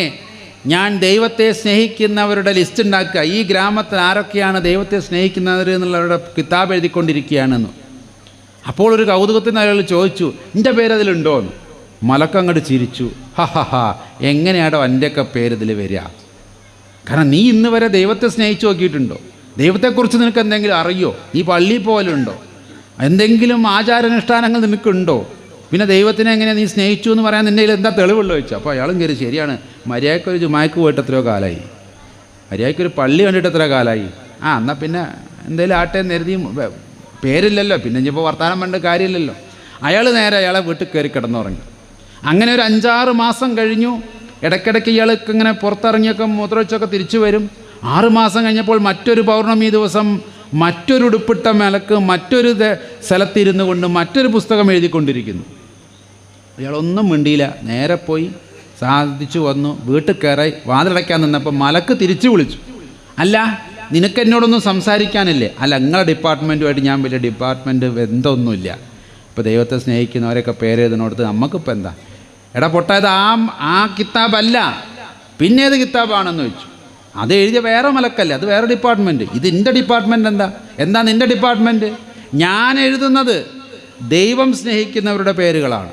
ഞാൻ ദൈവത്തെ സ്നേഹിക്കുന്നവരുടെ ലിസ്റ്റ് ഉണ്ടാക്കുക, ഈ ഗ്രാമത്തിൽ ആരൊക്കെയാണ് ദൈവത്തെ സ്നേഹിക്കുന്നവർ എന്നുള്ളവരുടെ കിതാബ് എഴുതിക്കൊണ്ടിരിക്കുകയാണെന്ന്. അപ്പോൾ ഒരു കൗതുകത്തിന് അയാൾ ചോദിച്ചു, എൻ്റെ പേരതിലുണ്ടോ എന്ന്. മലക്കങ്ങോട്ട് ചിരിച്ചു. എങ്ങനെയാണോ എൻ്റെയൊക്കെ പേരിതിൽ വരിക? കാരണം നീ ഇന്ന് വരെ ദൈവത്തെ സ്നേഹിച്ചു നോക്കിയിട്ടുണ്ടോ? ദൈവത്തെക്കുറിച്ച് നിനക്ക് എന്തെങ്കിലും അറിയോ? നീ പള്ളിയിൽ പോലുണ്ടോ? എന്തെങ്കിലും ആചാരാനുഷ്ഠാനങ്ങൾ നിനക്കുണ്ടോ? പിന്നെ ദൈവത്തിനെ എങ്ങനെ നീ സ്നേഹിച്ചു എന്ന് പറയാൻ നിൻ്റെ കയ്യിൽ എന്താ തെളിവുള്ളൂ ചോദിച്ചു. അപ്പോൾ അയാളും കയറി, ശരിയാണ്, മര്യാദക്കൊരു ജുമായ്ക്ക് പോയിട്ട് എത്രയോ കാലമായി, മര്യാദക്കൊരു പള്ളി കണ്ടിട്ട് എത്ര കാലമായി, എന്നാൽ പിന്നെ എന്തെങ്കിലും ആട്ടെ എന്ന് കരുതി, പേരില്ലല്ലോ, പിന്നെ ഇനിയിപ്പോൾ വർത്തമാനം വേണ്ട കാര്യമില്ലല്ലോ. അയാൾ നേരെ അയാളെ വീട്ടിൽ കയറി കിടന്നുറങ്ങി. അങ്ങനെ ഒരു 5-6 മാസം കഴിഞ്ഞു. ഇടയ്ക്കിടയ്ക്ക് ഇയാൾക്ക് ഇങ്ങനെ പുറത്തിറങ്ങിയൊക്കെ മൂത്രമൊഴിച്ചൊക്കെ തിരിച്ചു വരും. 6 മാസം കഴിഞ്ഞപ്പോൾ മറ്റൊരു പൗർണമി ദിവസം മറ്റൊരു ഉടുപ്പിട്ട മലക്ക് മറ്റൊരു സ്ഥലത്തിരുന്നു കൊണ്ട് മറ്റൊരു പുസ്തകം എഴുതിക്കൊണ്ടിരിക്കുന്നു. അയാളൊന്നും മിണ്ടിയില്ല. നേരെ പോയി സാധിച്ചു വന്നു. വീട്ടിൽ കയറി വാതിലടയ്ക്കാൻ നിന്നപ്പോൾ മലക്ക് തിരിച്ചു വിളിച്ചു. അല്ല, നിനക്ക് എന്നോടൊന്നും സംസാരിക്കാനില്ലേ? അല്ല, നിങ്ങളുടെ ഡിപ്പാർട്ട്മെൻറ്റുമായിട്ട് ഞാൻ വലിയ ഡിപ്പാർട്ട്മെൻറ്റ് ബന്ധമൊന്നുമില്ല. ഇപ്പോൾ ദൈവത്തെ സ്നേഹിക്കുന്നവരൊക്കെ പേരെഴുതുന്നിടത്ത് നമുക്കിപ്പോൾ എന്താ? എടാ പൊട്ടായത് ആ കിതാബല്ല, പിന്നെ ഏത് കിതാബാണെന്ന് വെച്ചു. അത് എഴുതിയ വേറെ മലക്കല്ല, അത് വേറെ ഡിപ്പാർട്ട്മെൻറ്റ്. ഇത് എൻ്റെ ഡിപ്പാർട്ട്മെൻറ്റ്. എന്താ നിൻ്റെ ഡിപ്പാർട്ട്മെൻറ്റ്? ഞാൻ എഴുതുന്നത് ദൈവം സ്നേഹിക്കുന്നവരുടെ പേരുകളാണ്.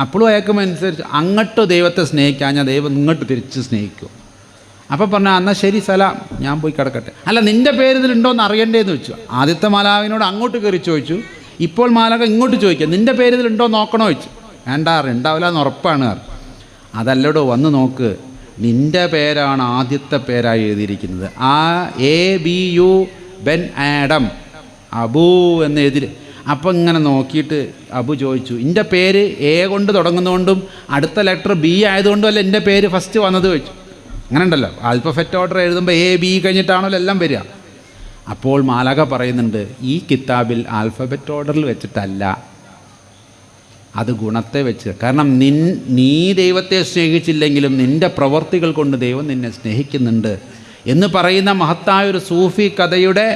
അപ്പോഴും അയക്കുമനുസരിച്ച് അങ്ങോട്ട് ദൈവത്തെ സ്നേഹിക്കാൻ ഞാൻ ദൈവം ഇങ്ങോട്ട് തിരിച്ച് സ്നേഹിക്കും. അപ്പോൾ പറഞ്ഞാൽ എന്നാൽ ശരി, സലാം, ഞാൻ പോയി കിടക്കട്ടെ. അല്ല, നിൻ്റെ പേര് ഇതിലുണ്ടോ എന്ന് അറിയണ്ടേന്ന് വെച്ചു. ആദ്യത്തെ മാലാവിനോട് അങ്ങോട്ട് കയറി ചോദിച്ചു. ഇപ്പോൾ മാലാക ഇങ്ങോട്ട് ചോദിക്കുക, നിൻ്റെ പേര് ഇതിലുണ്ടോ നോക്കണോ ചോദിച്ചു. ഉണ്ടാവില്ല എന്ന് ഉറപ്പാണ്. അതല്ലടോ, വന്ന് നോക്ക്, നിൻ്റെ പേരാണ് ആദ്യത്തെ പേരായി എഴുതിയിരിക്കുന്നത്. ABU ബെൻ ആഡം, അബു എന്ന് എഴുതി. അപ്പം ഇങ്ങനെ നോക്കിയിട്ട് അബു ചോദിച്ചു, എൻ്റെ പേര് A കൊണ്ട് തുടങ്ങുന്നതുകൊണ്ടും അടുത്ത ലെറ്റർ B ആയതുകൊണ്ടും അല്ല എൻ്റെ പേര് ഫസ്റ്റ് വന്നത് ചോദിച്ചു. അങ്ങനെ ഉണ്ടല്ലോ, ആൽഫബറ്റ് ഓർഡർ എഴുതുമ്പോൾ A B കഴിഞ്ഞിട്ടാണല്ലോ എല്ലാം വരിക. അപ്പോൾ മാലക പറയുന്നുണ്ട്, ഈ കിതാബിൽ ആൽഫബറ്റ് ഓർഡറിൽ വെച്ചിട്ടല്ല, അത് ഗുണത്തെ വെച്ച്. കാരണം നീ ദൈവത്തെ സ്നേഹിച്ചില്ലെങ്കിലും നിൻ്റെ പ്രവർത്തികൾ കൊണ്ട് ദൈവം നിന്നെ സ്നേഹിക്കുന്നുണ്ട് എന്ന് പറയുന്ന മഹത്തായൊരു സൂഫി കഥയുടെ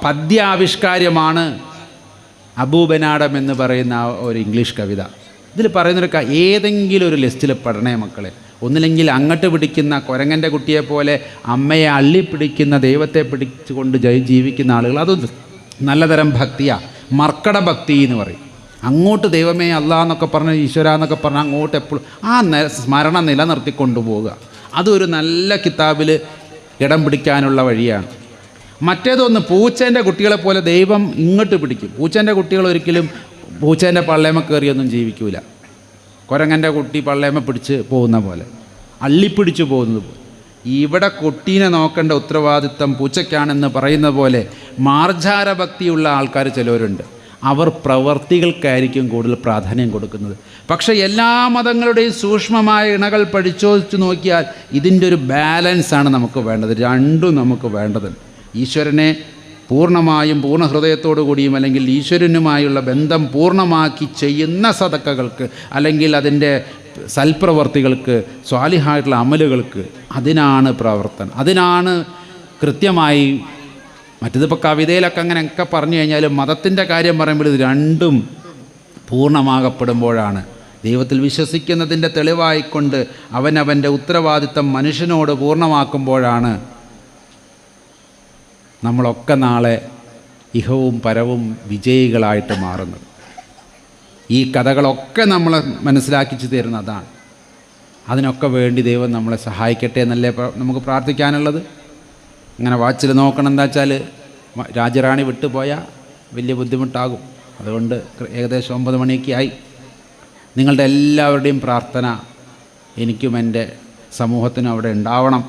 പദ്യാവിഷ്കാരമാണ് അബൂബനാടം എന്ന് പറയുന്ന ഒരു ഇംഗ്ലീഷ് കവിത. ഇതിൽ പറയുന്നൊരു ഏതെങ്കിലും ഒരു ലിസ്റ്റിൽ പെടണേ മക്കളെ. ഒന്നില്ലെങ്കിൽ അങ്ങോട്ട് പിടിക്കുന്ന കുരങ്ങൻ്റെ കുട്ടിയെപ്പോലെ അമ്മയെ അള്ളിപ്പിടിക്കുന്ന, ദൈവത്തെ പിടിച്ചുകൊണ്ട് ജീവിക്കുന്ന ആളുകൾ, അത് നല്ലതരം ഭക്തിയാണ്. മർക്കട ഭക്തി എന്ന് പറയും. അങ്ങോട്ട് ദൈവമേ അല്ലാ എന്നൊക്കെ പറഞ്ഞ്, ഈശ്വര എന്നൊക്കെ പറഞ്ഞാൽ അങ്ങോട്ട് എപ്പോഴും ആ സ്മരണ നിലനിർത്തിക്കൊണ്ടു പോവുക, അതൊരു നല്ല കിതാബിൽ ഇടം പിടിക്കാനുള്ള വഴിയാണ്. മറ്റേതൊന്ന് പൂച്ചേൻ്റെ കുട്ടികളെ പോലെ ദൈവം ഇങ്ങോട്ട് പിടിക്കും. പൂച്ചേൻ്റെ കുട്ടികൾ ഒരിക്കലും പൂച്ചേൻ്റെ പള്ളേമ കയറിയൊന്നും ജീവിക്കൂല. കുരങ്ങൻ്റെ കുട്ടി പള്ളേമ പിടിച്ച് പോകുന്ന പോലെ, അള്ളിപ്പിടിച്ച് പോകുന്നത് പോലെ. ഇവിടെ കുട്ടീനെ നോക്കേണ്ട ഉത്തരവാദിത്തം പൂച്ചയ്ക്കാണെന്ന് പറയുന്ന പോലെ മാർജാരഭക്തിയുള്ള ആൾക്കാർ ചിലവരുണ്ട്. അവർ പ്രവർത്തികൾക്കായിരിക്കും കൂടുതൽ പ്രാധാന്യം കൊടുക്കുന്നത്. പക്ഷേ എല്ലാ മതങ്ങളുടെയും സൂക്ഷ്മമായ ഇണകൾ പരിശോധിച്ച് നോക്കിയാൽ ഇതിൻ്റെ ഒരു ബാലൻസാണ് നമുക്ക് വേണ്ടത്. രണ്ടും നമുക്ക് വേണ്ടതുണ്ട്. ഈശ്വരനെ പൂർണ്ണമായും പൂർണ്ണ ഹൃദയത്തോടു കൂടിയും അല്ലെങ്കിൽ ഈശ്വരനുമായുള്ള ബന്ധം പൂർണ്ണമാക്കി ചെയ്യുന്ന സദക്കകൾക്ക്, അല്ലെങ്കിൽ അതിൻ്റെ സൽപ്രവർത്തികൾക്ക്, സ്വാലിഹായിട്ടുള്ള അമലുകൾക്ക്, അതിനാണ് പ്രവർത്തനം, അതിനാണ് കൃത്യമായി. മറ്റേതിപ്പോൾ കവിതയിലൊക്കെ അങ്ങനെയൊക്കെ പറഞ്ഞു കഴിഞ്ഞാലും മതത്തിൻ്റെ കാര്യം പറയുമ്പോൾ ഇത് രണ്ടും പൂർണ്ണമാകപ്പെടുമ്പോഴാണ്, ദൈവത്തിൽ വിശ്വസിക്കുന്നതിൻ്റെ തെളിവായിക്കൊണ്ട് അവനവൻ്റെ ഉത്തരവാദിത്തം മനുഷ്യനോട് പൂർണ്ണമാക്കുമ്പോഴാണ് നമ്മളൊക്കെ നാളെ ഇഹവും പരവും വിജയികളായിട്ട് മാറുന്നത്. ഈ കഥകളൊക്കെ നമ്മളെ മനസ്സിലാക്കിച്ചു തരുന്ന അതാണ്. അതിനൊക്കെ വേണ്ടി ദൈവം നമ്മളെ സഹായിക്കട്ടെ എന്നല്ലേ നമുക്ക് പ്രാർത്ഥിക്കാനുള്ളത്. അങ്ങനെ വാച്ചിൽ നോക്കണം. എന്താ വെച്ചാൽ രാജറാണി വിട്ടുപോയാൽ വലിയ ബുദ്ധിമുട്ടാകും. അതുകൊണ്ട് ഏകദേശം 9 മണിയൊക്കെ ആയി. നിങ്ങളുടെ എല്ലാവരുടെയും പ്രാർത്ഥന എനിക്കും എൻ്റെ സമൂഹത്തിനും അവിടെ ഉണ്ടാവണം.